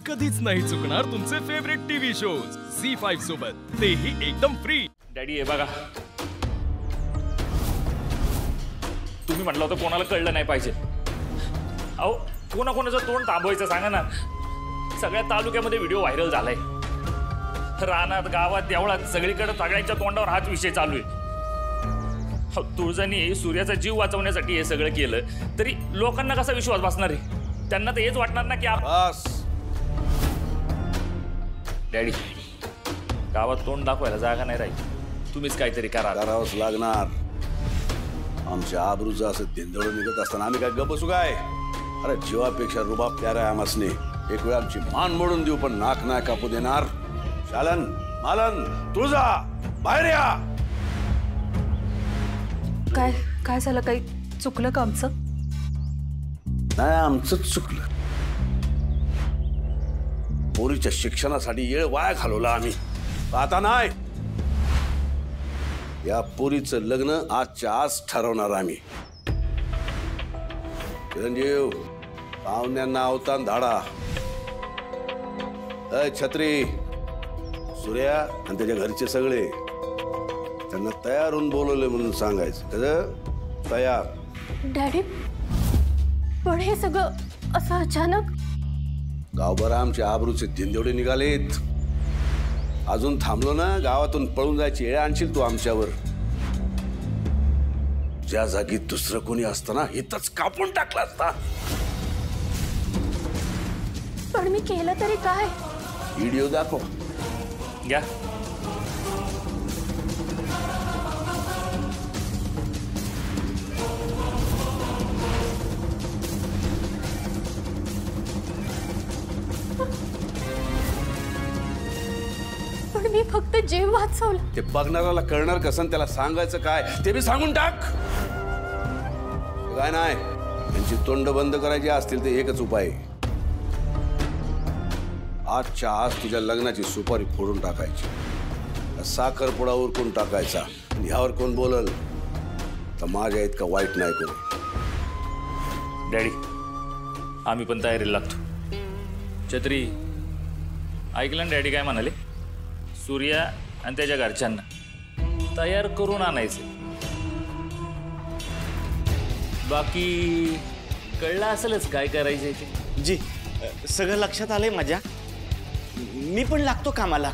कधीच नाही चुकणार तुमचे फेवरेट टीव्ही शोज झी5 सोबत, तेही एकदम फ्री। डॅडी हे बघा, तुम्ही म्हटलं होतं कोणाला कळलं नाही पाहिजे। अहो कोणाकोणाचं तोंड थांबवायचं सांगा ना। सगळ्या तालुक्यामध्ये व्हिडिओ व्हायरल झालाय, रानात गावात देवळात सगळीकडे सगळ्यांच्या तोंडावर हाच विषय चालू आहे। तुळजानी सूर्याचा जीव वाचवण्यासाठी हे सगळं केलं तरी लोकांना कसा विश्वास बसणार आहे? त्यांना तर हेच वाटणार ना की बस डॅडी, गावात तोंड दाखवायला जागा नाही राहील, तुम्हीच काहीतरी करा। करावंच लागणार। आमच्या आबरूचं असं दिंडोळं निघत असताना आम्ही काय गप्प बसू काय? अरे जीवापेक्षा रुबाब प्यारा आहे आमसने। एक वेळ आमची मान मोडून देऊ पण नाक नाही कापू देणार। शालन, मालन, तुळजा बाहेर या। काय काय झालं? काही चुकलं का आमचं? नाही, आमचंच चुकलं। पोरीच्या शिक्षणासाठी येळ वाया घालवला आम्ही। आता नाही, या पोरीचं लग्न आजच्या आज ठरवणार आम्ही। चिरंजीव, पाहुण्यांना अवतान धाडा। छत्री, सूर्या आणि त्याच्या घरचे सगळे त्यांना तयार होऊन बोलवले म्हणून सांगायचं। त्याचं तयार। डॅडी, पण हे सगळं असं अचानक? गावभर आमच्या आबरूचे दिंदेवडे निघालेत। अजून थांबलो ना गावातून पळून जायची वेळ आणशील तू आमच्यावर। ज्या जागी दुसरं कोणी असताना हितच कापून टाकला असता। पण मी केलं तरी काय? व्हिडिओ दाखव। घ्या। पण मी फक्त जीव वाचवला। ते बघणाऱ्याला कळणार कसं? त्याला सांगायचं काय ते बी सांगून टाक। काय नाही, त्यांची तोंड बंद करायची असतील तर एकच उपाय आहे। आजच्या आज तुझ्या लग्नाची सुपारी फोडून टाकायची, साखरपुडा उरकून टाकायचा। ह्यावर कोण बोलल तर माझ्या इतका वाईट नाही कोणी। डॅडी, आम्ही पण तयारीला लागतो। छत्री, ऐकलं ना डॅडी काय म्हणाले? सूर्या आणि त्याच्या घरच्यांना तयार करून आणायचे। बाकी कळलं असेलच काय करायचंय ते। जी, सगळं लक्षात आलंय माझ्या। मी पण लागतो कामाला।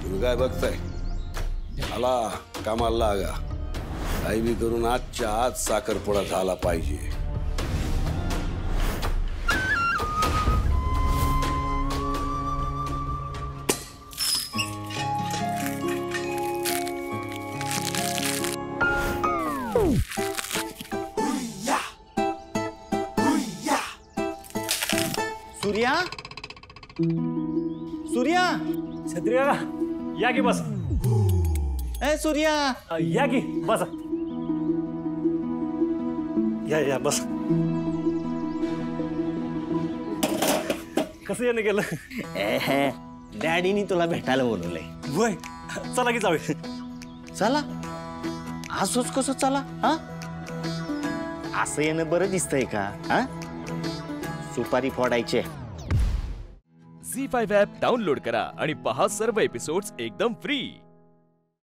तुम्ही काय बघताय? आला कामाला लागा। काही बी करून आजच्या आज साखरपुडा झाला पाहिजे। सूर्या, सूर्या, छत्र्या या की बस। ए सूर्या, या की बस। या बस। कसं येणं गेलं? डॅडीनी तुला भेटायला बोलवलंय। वय, चला की जाऊया। चला, असंच कसं चला? हा, असं येणं बरं दिसतंय का? हा, सुपारी फोडायचे। झी5 ॲप डाउनलोड करा आणि पहा सर्व एपिसोड्स एकदम फ्री।